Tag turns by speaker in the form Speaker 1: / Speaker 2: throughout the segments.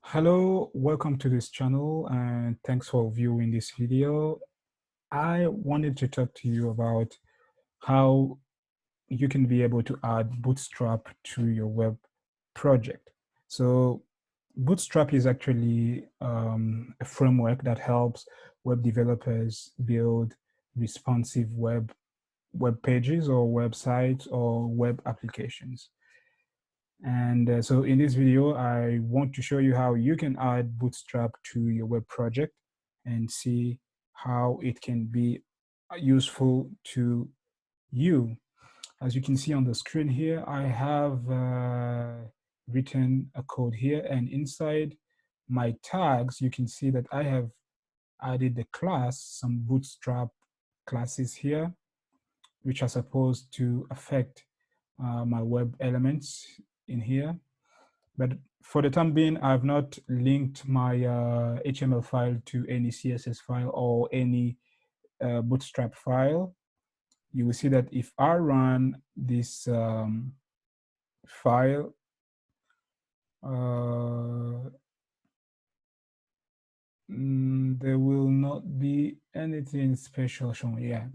Speaker 1: Hello, welcome to this channel and thanks for viewing this video. I wanted to talk to you about how you can be able to add Bootstrap to your web project. So Bootstrap is actually a framework that helps web developers build responsive web pages or websites or web applications. And so in this video, I want to show you how you can add Bootstrap to your web project and see how it can be useful to you. As you can see on the screen here, I have written a code here, and inside my tags, you can see that I have added the class, some Bootstrap classes here, which are supposed to affect my web elements in here. But for the time being, I've not linked my HTML file to any CSS file or any Bootstrap file. You will see that if I run this file, there will not be anything special shown here.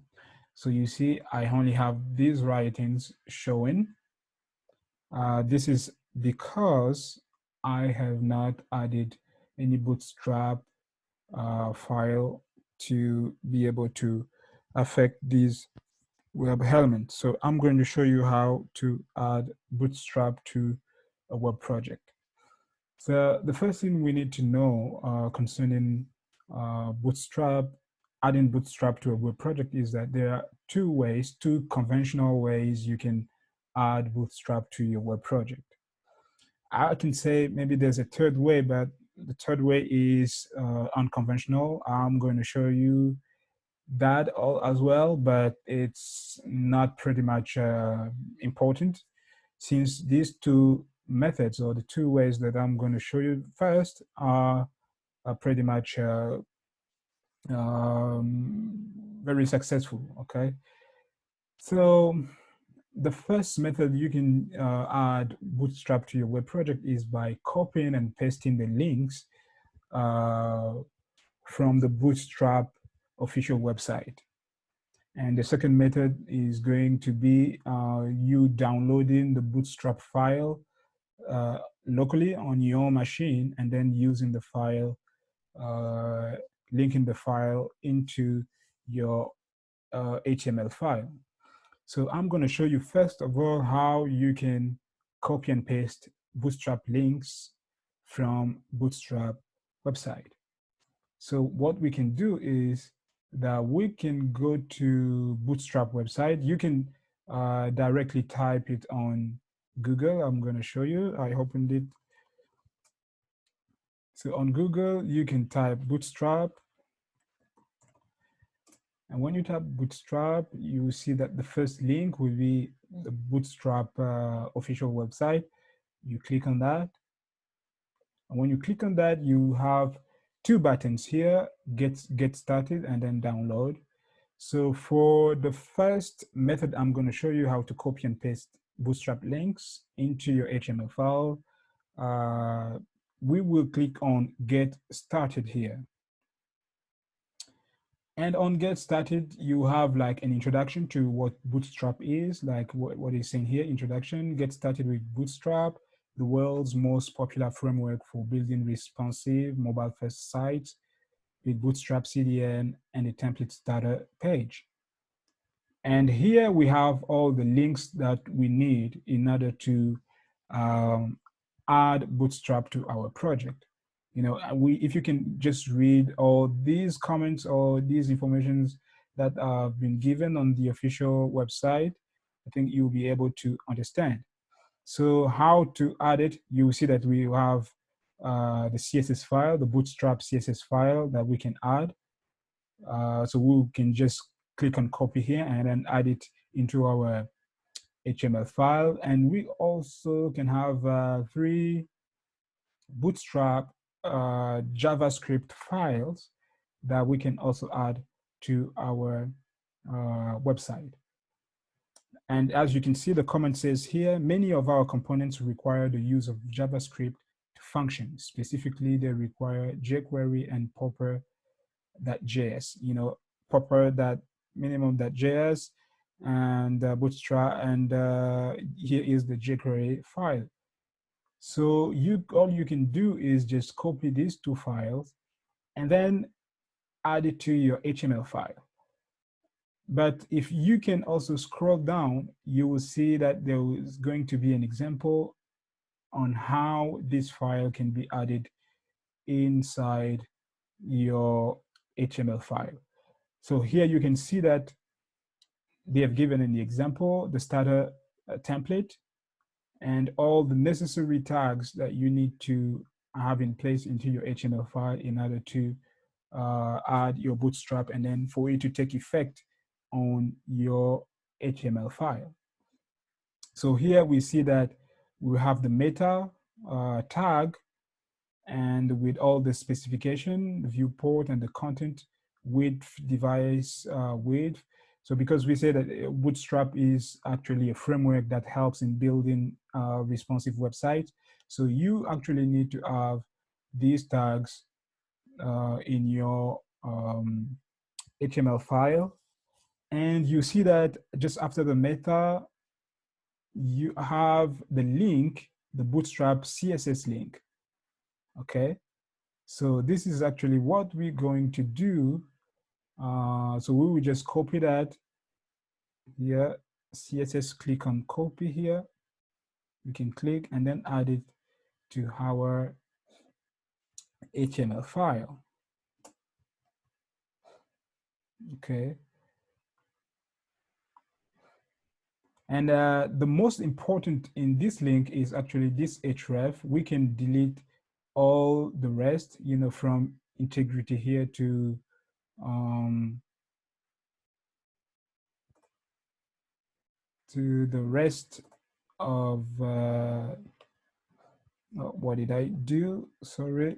Speaker 1: So you see, I only have these writings showing. This is because I have not added any Bootstrap file to be able to affect these web elements. So I'm going to show you how to add Bootstrap to a web project. So the first thing we need to know concerning Bootstrap, adding Bootstrap to a web project, is that there are two conventional ways you can add Bootstrap to your web project. I can say maybe there's a third way, but the third way is unconventional. I'm going to show you that as well, but it's not pretty much important, since these two methods, or the two ways that I'm going to show you first, are pretty much very successful. Okay, so the first method you can add Bootstrap to your web project is by copying and pasting the links from the Bootstrap official website. And the second method is going to be you downloading the Bootstrap file locally on your machine, and then using the file, linking the file into your HTML file. So I'm going to show you first of all how you can copy and paste Bootstrap links from Bootstrap website. So what we can do is that we can go to Bootstrap website. You can directly type it on Google. I'm going to show you. I opened it. So on Google, you can type Bootstrap. And when you type Bootstrap, you will see that the first link will be the Bootstrap official website. You click on that. And when you click on that, you have two buttons here, get started and then download. So for the first method, I'm going to show you how to copy and paste Bootstrap links into your HTML file. We will click on Get Started here. And on Get Started, you have like an introduction to what Bootstrap is, like what is saying here, introduction, get started with Bootstrap, the world's most popular framework for building responsive mobile-first sites with Bootstrap CDN and a template starter page. And here we have all the links that we need in order to add Bootstrap to our project. You know, if you can just read all these comments or these informations that have been given on the official website, I think you'll be able to understand. So how to add it, you will see that we have the CSS file, the Bootstrap CSS file that we can add. So we can just click on copy here and then add it into our HTML file. And we also can have 3 Bootstrap JavaScript files that we can also add to our website. And as you can see, the comment says here, many of our components require the use of JavaScript function. Specifically, they require jQuery and popper.js. You know, popper minimum.js and Bootstrap, and here is the jQuery file. So all you can do is just copy these two files and then add it to your HTML file. But if you can also scroll down, you will see that there is going to be an example on how this file can be added inside your HTML file. So here you can see that they have given in the example the starter template and all the necessary tags that you need to have in place into your HTML file in order to add your Bootstrap and then for it to take effect on your HTML file. So here we see that we have the meta tag, and with all the specification, the viewport and the content width, device width. So because we say that Bootstrap is actually a framework that helps in building responsive websites, so you actually need to have these tags in your HTML file. And you see that just after the meta, you have the link, the Bootstrap CSS link. Okay, so this is actually what we're going to do. So we will just copy that here, CSS, click on copy here. We can click and then add it to our HTML file. Okay. And the most important in this link is actually this href. We can delete all the rest, you know, from integrity here to the rest of what did I do? Sorry.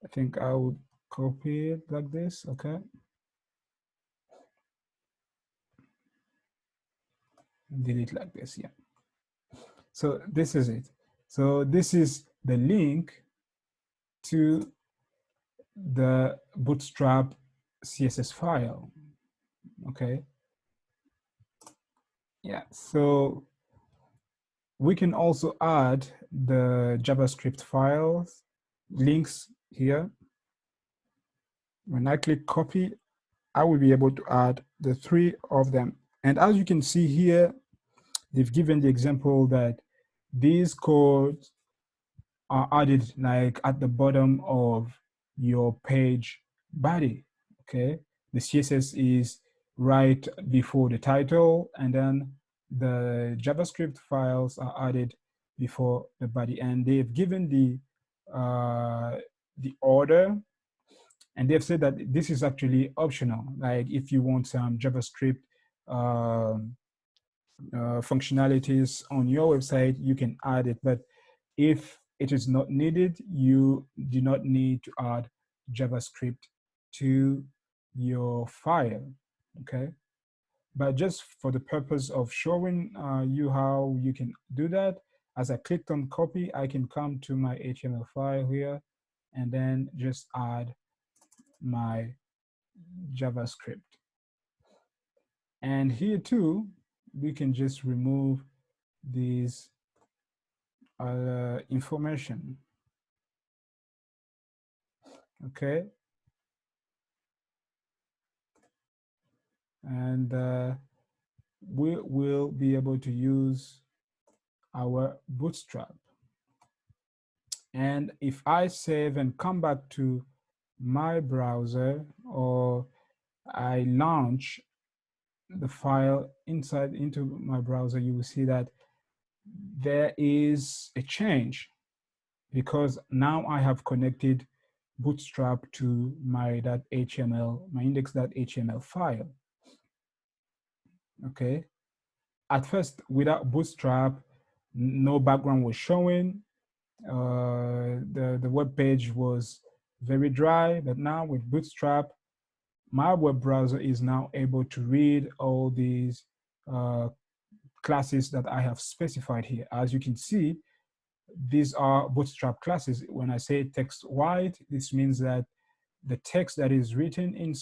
Speaker 1: I think I would copy it like this. Okay. Delete like this. Yeah. So this is it. So this is the link to the Bootstrap CSS file. Okay. Yeah. So we can also add the JavaScript files links here. When I click copy, I will be able to add the 3 of them. And as you can see here, they've given the example that these codes are added like at the bottom of your page body. Okay, the CSS is right before the title, and then the JavaScript files are added before the body, and they've given the order, and they've said that this is actually optional. Like if you want some JavaScript functionalities on your website, you can add it. But if it is not needed, you do not need to add JavaScript to your file. Okay. But just for the purpose of showing you how you can do that, as I clicked on copy, I can come to my HTML file here and then just add my JavaScript. And here too, we can just remove these information. Okay. And we will be able to use our Bootstrap. And if I save and come back to my browser, or I launch the file into my browser, you will see that there is a change, because now I have connected Bootstrap to my .html, my index.html file. Okay. At first, without Bootstrap, no background was showing. The web page was very dry, but now with Bootstrap, my web browser is now able to read all these classes that I have specified here. As you can see, these are Bootstrap classes. When I say text white, this means that the text that is written in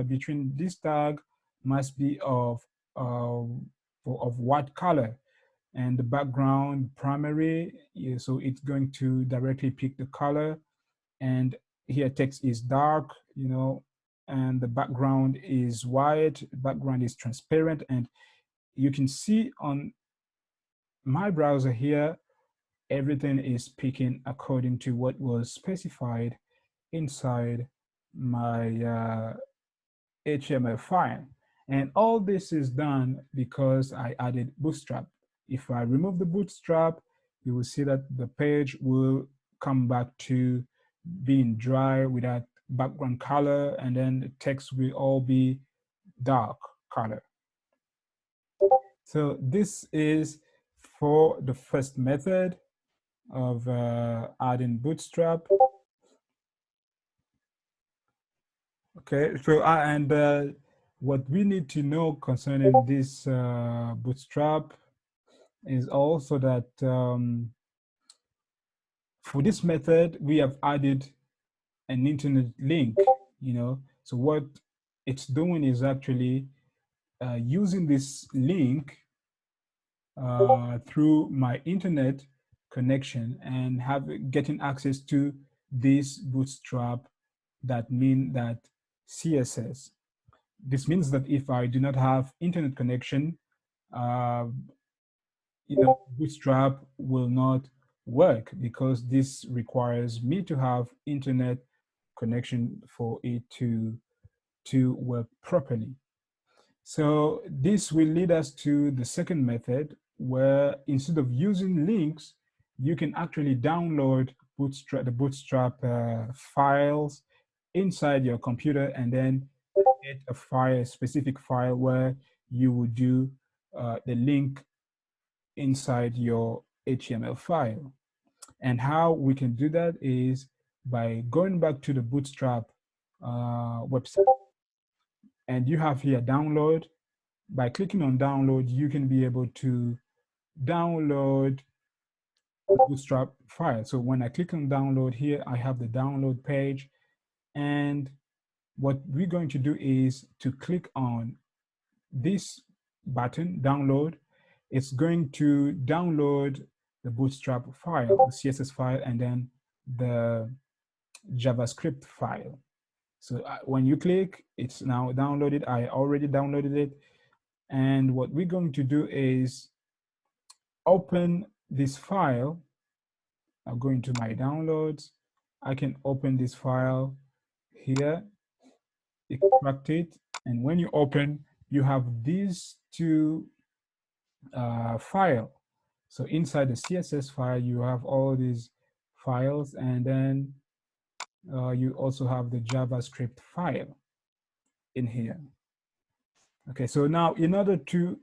Speaker 1: between this tag must be of white color, and the background primary, yeah, so it's going to directly pick the color. And here text is dark, and the background is white, background is transparent. And you can see on my browser here, everything is picking according to what was specified inside my HTML file. And all this is done because I added Bootstrap. If I remove the Bootstrap, you will see that the page will come back to being dry without background color, and then the text will all be dark color. So this is for the first method of adding Bootstrap. Okay, so what we need to know concerning this Bootstrap is also that for this method, we have added an internet link, So what it's doing is actually using this link through my internet connection and getting access to this Bootstrap CSS. This means that if I do not have internet connection, Bootstrap will not work, because this requires me to have internet connection for it to work properly. So this will lead us to the second method, where instead of using links, you can actually download the Bootstrap files inside your computer, and then create a specific file where you would do the link inside your HTML file. And how we can do that is by going back to the Bootstrap website. And you have here download. By clicking on download, you can be able to download the Bootstrap file. So when I click on download here, I have the download page. And what we're going to do is to click on this button, download. It's going to download the Bootstrap file, the CSS file, and then the JavaScript file. So when you click, it's now downloaded. I already downloaded it. And what we're going to do is open this file. I'll go into my downloads. I can open this file here, extract it. And when you open, you have these two file. So inside the CSS file, you have all these files, and then you also have the JavaScript file in here. Okay, so now in order to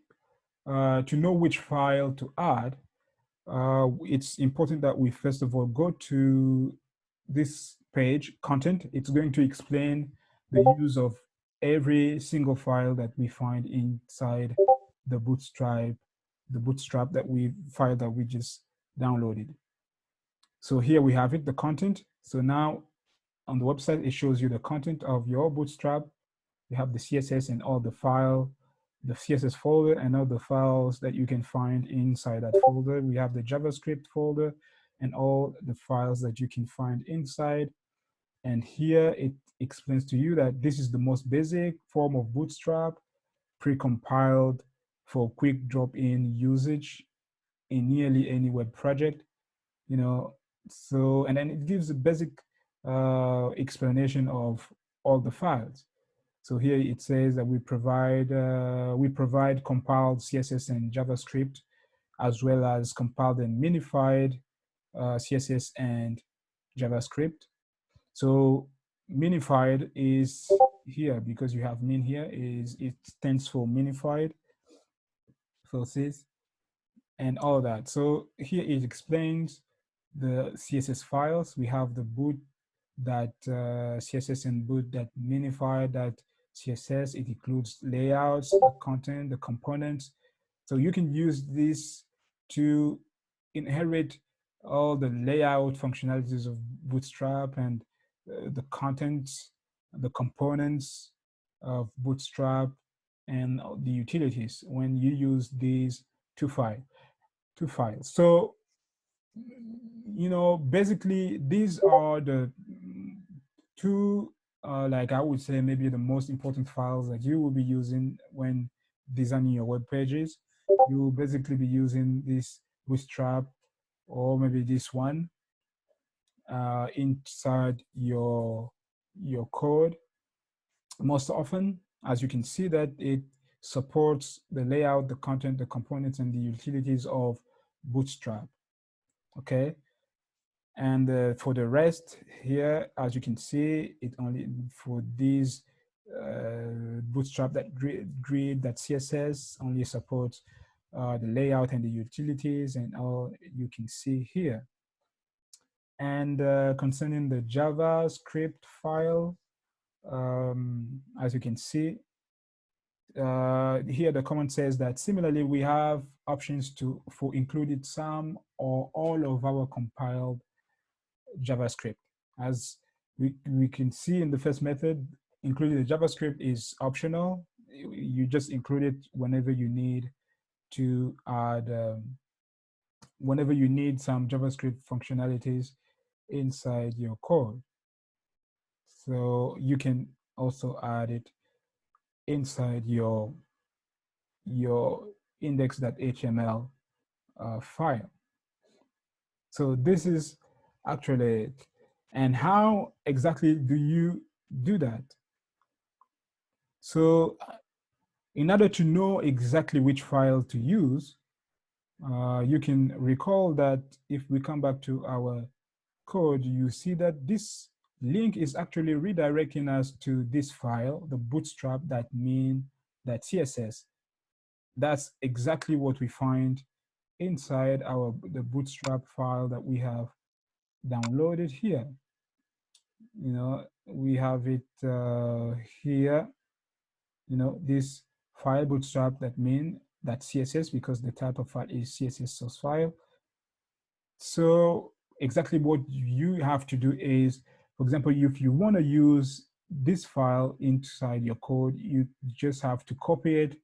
Speaker 1: know which file to add, it's important that we first of all go to this page, content. It's going to explain the use of every single file that we find inside the Bootstrap file that we just downloaded. So here we have it, the content. So now on the website, it shows you the content of your Bootstrap. You have the CSS and all the CSS folder and all the files that you can find inside that folder. We have the JavaScript folder and all the files that you can find inside. And here it explains to you that this is the most basic form of Bootstrap, pre-compiled for quick drop-in usage in nearly any web project, So, and then it gives a basic explanation of all the files. So here it says that we provide compiled CSS and JavaScript, as well as compiled and minified CSS and JavaScript. So minified is here because you have min here, it stands for minified. So this and all that. So here it explains the CSS files. We have the boot that CSS and boot that minify that CSS. It includes layouts, the content, the components. So you can use this to inherit all the layout functionalities of Bootstrap and the contents, the components of Bootstrap, and the utilities when you use these two files. So, basically these are the two, like I would say maybe the most important files that you will be using when designing your web pages. You will basically be using this Bootstrap or maybe this one inside your code most often. As you can see that it supports the layout, the content, the components, and the utilities of Bootstrap. Okay. And for the rest here, as you can see, it only for these Bootstrap that grid that CSS only supports the layout and the utilities and all you can see here. And concerning the JavaScript file, as you can see, here the comment says that similarly we have options for included some or all of our compiled JavaScript. As we can see in the first method, including the JavaScript is optional. You just include it whenever you need to add, whenever you need some JavaScript functionalities inside your code. So you can also add it inside your index.html file. So this is actually it. And how exactly do you do that? So in order to know exactly which file to use, you can recall that if we come back to our code, you see that this link is actually redirecting us to this file, the bootstrap.min.css. That's exactly what we find inside the Bootstrap file that we have downloaded here. We have it here, this file bootstrap.min.css because the type of file is CSS source file. So exactly what you have to do is, for example, if you want to use this file inside your code, you just have to copy it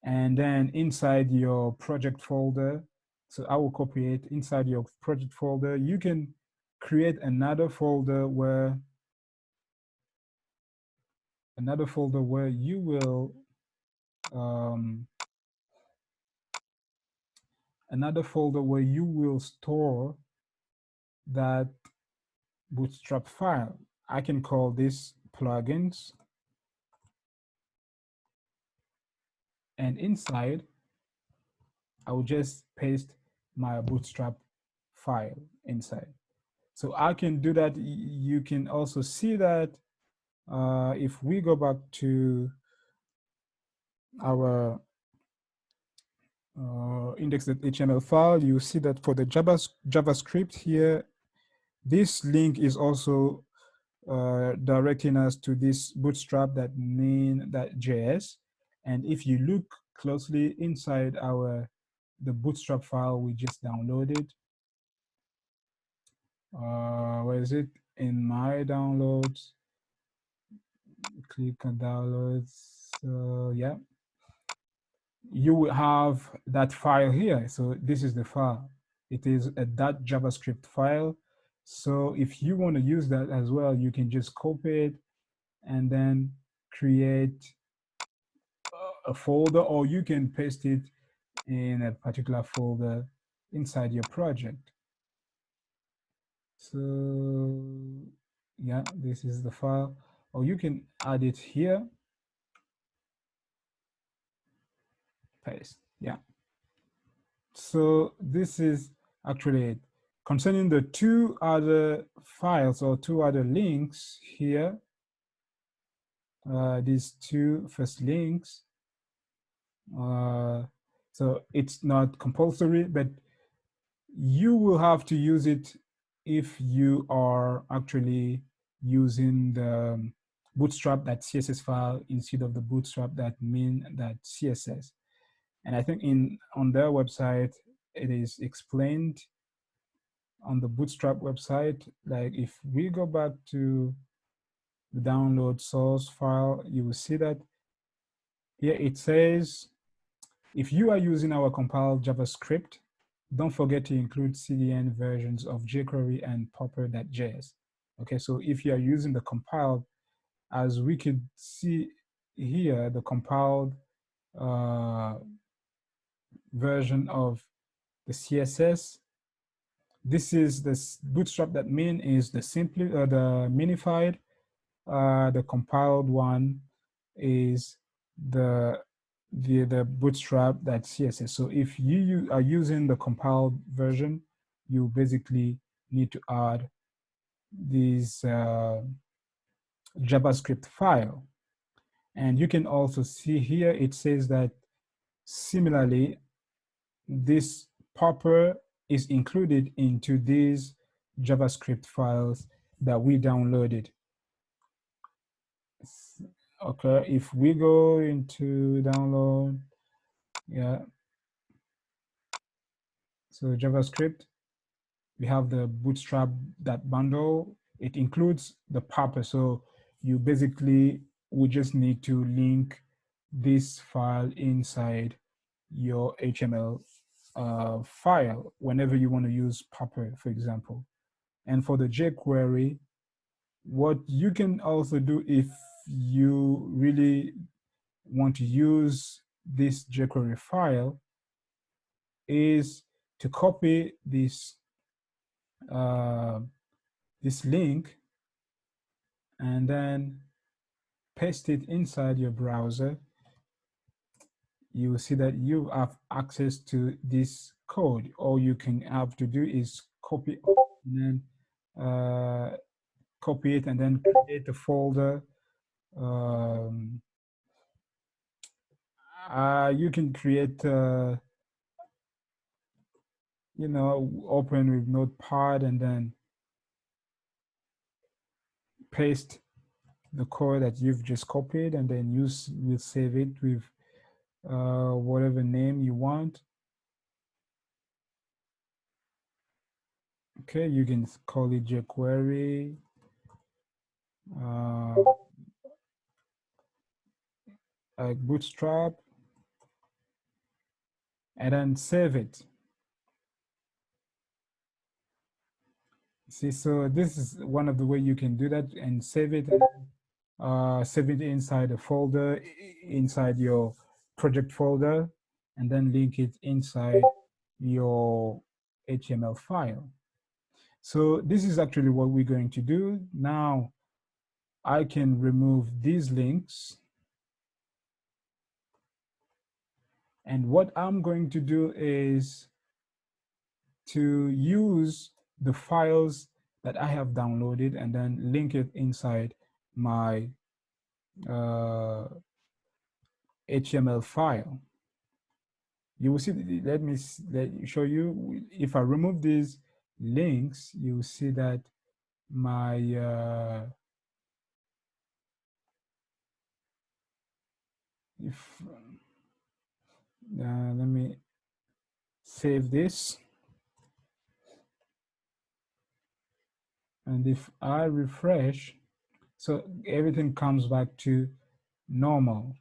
Speaker 1: and then inside your project folder. So I will copy it inside your project folder. You can create another folder where you will store that Bootstrap file. I can call this plugins, and inside I will just paste my Bootstrap file inside. So I can do that. You can also see that if we go back to our index.html file, you see that for the JavaScript here, this link is also directing us to this bootstrap.main.js. And if you look closely inside the Bootstrap file we just downloaded, where is it? In my downloads, click on downloads. Yeah, you will have that file here. So this is the file. It is a .javascript file. So if you want to use that as well, you can just copy it and then create a folder, or you can paste it in a particular folder inside your project. So yeah, this is the file, or you can add it here, paste. Yeah. So this is actually it. Concerning the two other files or two other links here, these two first links, so it's not compulsory, but you will have to use it if you are actually using the bootstrap.css file instead of the bootstrap.min.css. And I think on their website, it is explained on the Bootstrap website, like if we go back to the download source file, you will see that here it says, if you are using our compiled JavaScript, don't forget to include CDN versions of jQuery and popper.js. Okay, so if you are using the compiled, as we could see here, the compiled version of the CSS, this is the Bootstrap that mean is the the minified. The compiled one is the Bootstrap that CSS. So if you are using the compiled version, you basically need to add this JavaScript file. And you can also see here, it says that similarly, this popper is included into these JavaScript files that we downloaded. Okay, if we go into download, yeah, so JavaScript, we have the Bootstrap that bundle. It includes the popper. So you basically would just need to link this file inside your HTML file whenever you want to use popper, for example. And for the jQuery, what you can also do if you really want to use this jQuery file is to copy this this link and then paste it inside your browser. You will see that you have access to this code. All you can have to do is copy and then copy it and then create a folder. You can create, you know, open with Notepad and then paste the code that you've just copied, and then you will save it with whatever name you want. Okay, you can call it jQuery. Like Bootstrap, and then save it. See, so this is one of the way you can do that and save it. Save it inside a folder, inside your project folder, and then link it inside your HTML file. So this is actually what we're going to do. Now I can remove these links. And what I'm going to do is to use the files that I have downloaded and then link it inside my HTML file. You will see, let me show you. If I remove these links, you will see that my let me save this. And if I refresh, so everything comes back to normal.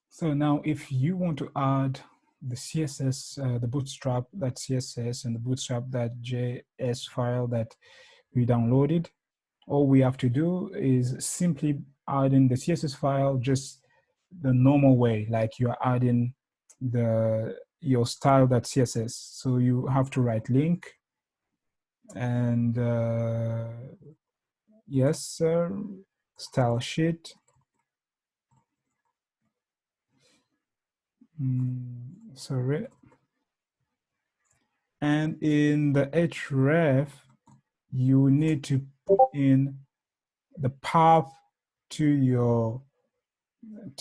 Speaker 1: So now if you want to add the CSS, the Bootstrap .css and the Bootstrap .js file that we downloaded, all we have to do is simply add in the CSS file just the normal way, like you're adding your style.css. So you have to write link and yes, sir, style sheet. Sorry. And in the href, you need to put in the path to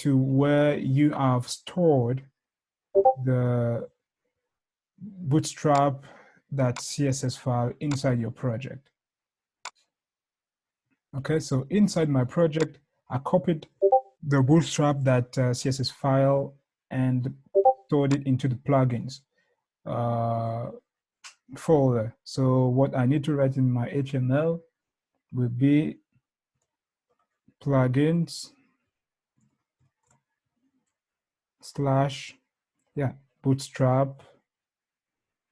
Speaker 1: where you have stored the Bootstrap.css file inside your project. Okay, so inside my project, I copied the Bootstrap.css file and stored it into the plugins folder. So what I need to write in my HTML will be plugins slash, yeah, bootstrap,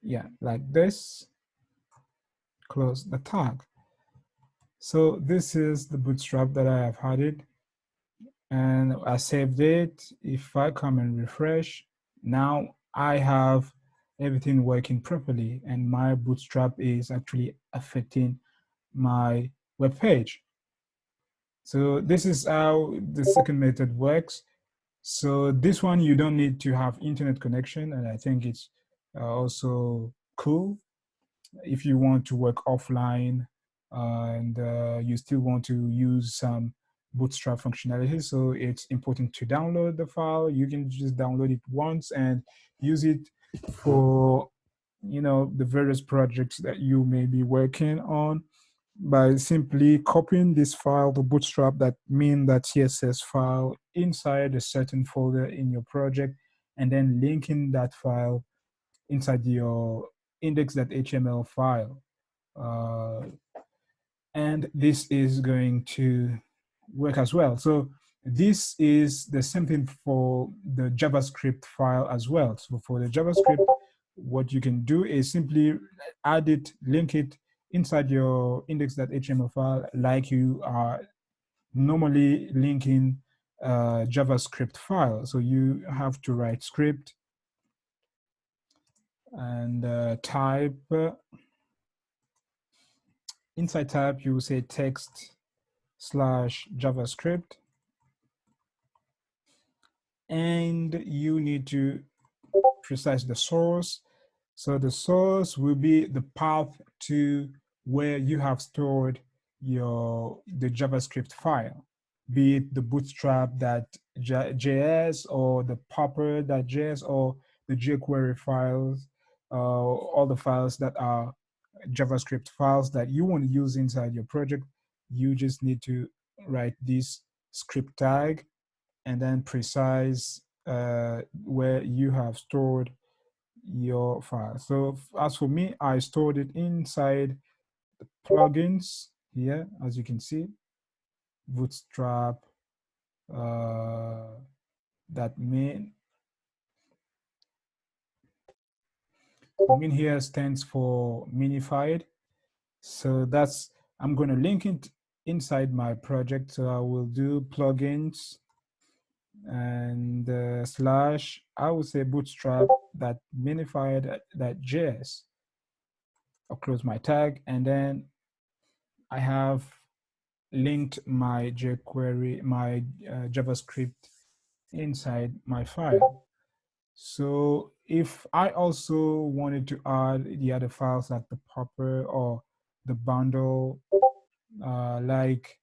Speaker 1: yeah, like this, close the tag. So this is the bootstrap that I have added, and I saved it. If I come and refresh, now I have everything working properly, and my bootstrap is actually affecting my web page. So this is how the second method works. So this one, you don't need to have internet connection, and I think it's also cool if you want to work offline and you still want to use some Bootstrap functionality. So it's important to download the file. You can just download it once and use it for, you know, the various projects that you may be working on by simply copying this file, the Bootstrap, that mean.css file, inside a certain folder in your project, and then linking that file inside your index.html file. And this is going to work as well. So this is the same thing for the JavaScript file as well. So for the JavaScript, what you can do is simply add it, link it inside your index.html file like you are normally linking JavaScript file. So you have to write script and type. Inside type, you will say text slash JavaScript, and you need to precise the source. So the source will be the path to where you have stored the JavaScript file, be it the bootstrap.js or the popper.js or the jQuery files, all the files that are JavaScript files that you want to use inside your project. You just need to write this script tag and then precise where you have stored your file. So as for me, I stored it inside the plugins here, as you can see, Bootstrap that main. The main here stands for minified. So that's, I'm going to link it inside my project. So I will do plugins and slash, I would say bootstrap that minified that JS. I'll close my tag, and then I have linked my jQuery, my JavaScript inside my file. So if I also wanted to add the other files like the popper or the bundle, like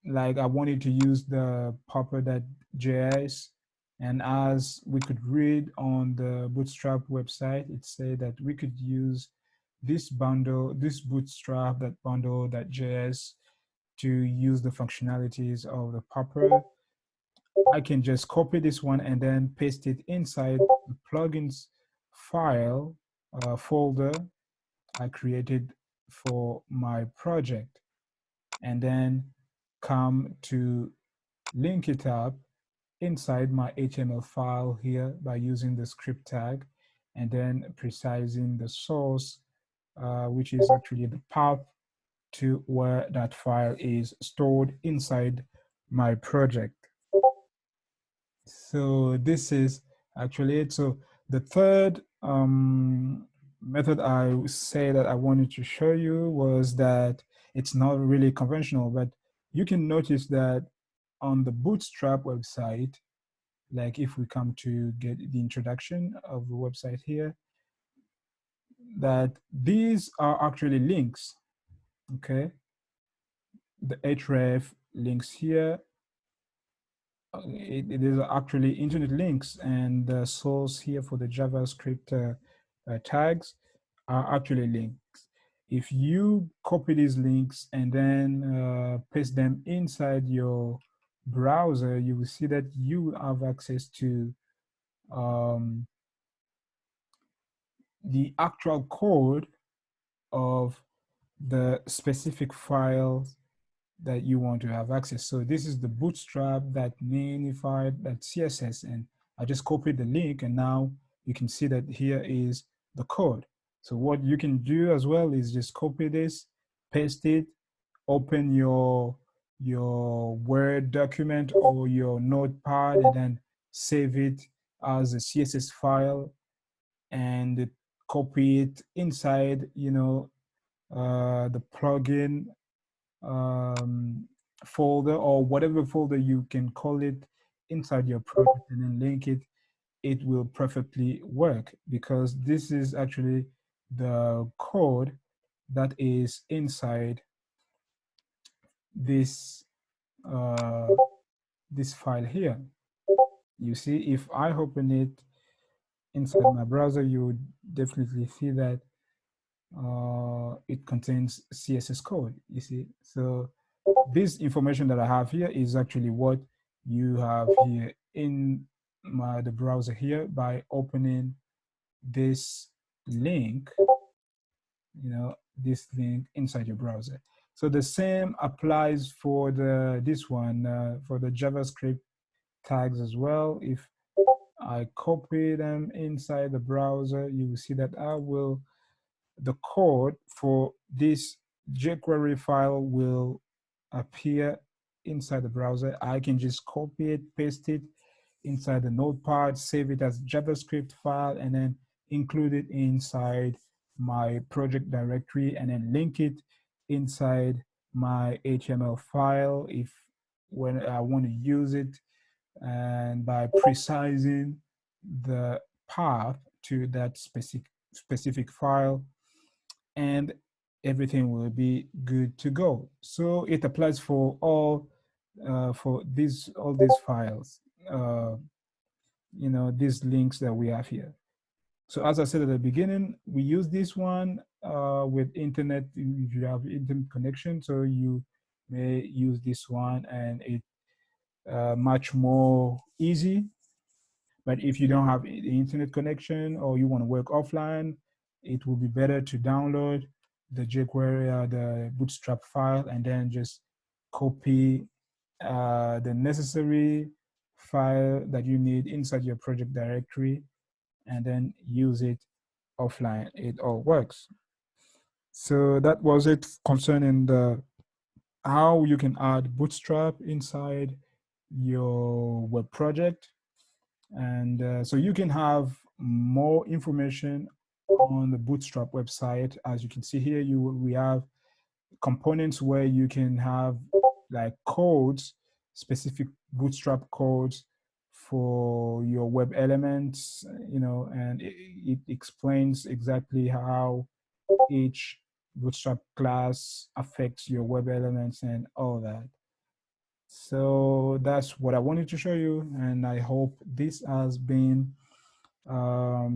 Speaker 1: I wanted to use the popper.js, and as we could read on the Bootstrap website, it said that we could use this bundle, this Bootstrap, that bundle.js, to use the functionalities of the popper. I can just copy this one and then paste it inside the plugins file folder I created for my project, and then come to link it up inside my HTML file here by using the script tag, and then precising the source, which is actually the path to where that file is stored inside my project. So this is actually it. So the third method I would say that I wanted to show you was that it's not really conventional, but you can notice that on the Bootstrap website, like if we come to get the introduction of the website here, that these are actually links, okay? The href links here, it is actually internet links, and the source here for the JavaScript tags are actually links. If you copy these links and then paste them inside your browser, you will see that you have access to the actual code of the specific files that you want to have access. So this is the Bootstrap that minified that CSS, and I just copied the link, and now you can see that here is the code. So what you can do as well is just copy this, paste it, open your Word document or your Notepad, and then save it as a CSS file and copy it inside, the plugin folder or whatever folder you can call it inside your project, and then link it. It will perfectly work because this is actually the code that is inside this this file here. You see, if I open it inside my browser, you would definitely see that it contains CSS code, you see. So this information that I have here is actually what you have here in the browser here by opening this link, this link inside your browser. So the same applies for this one, for the JavaScript tags as well. If I copy them inside the browser, you will see that the code for this jQuery file will appear inside the browser. I can just copy it, paste it inside the Notepad, save it as JavaScript file, and then include it inside my project directory, and then link it inside my HTML file when I want to use it, and by precising the path to that specific file, and everything will be good to go. So it applies for all these files, these links that we have here. So as I said at the beginning, we use this one with internet. If you have internet connection, so you may use this one, and it much more easy. But if you don't have the internet connection or you want to work offline, it will be better to download the jQuery, the Bootstrap file, and then just copy the necessary file that you need inside your project directory, and then use it offline. It all works. So that was it concerning how you can add Bootstrap inside your web project. And so you can have more information on the Bootstrap website. As you can see here, we have components where you can have like codes, specific Bootstrap codes for your web elements, and it explains exactly how each Bootstrap class affects your web elements and all that. So that's what I wanted to show you, and I hope this has been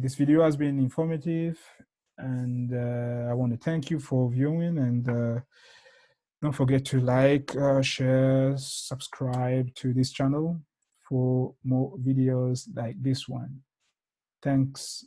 Speaker 1: this video has been informative, and I want to thank you for viewing, and don't forget to like, share, subscribe to this channel for more videos like this one. Thanks.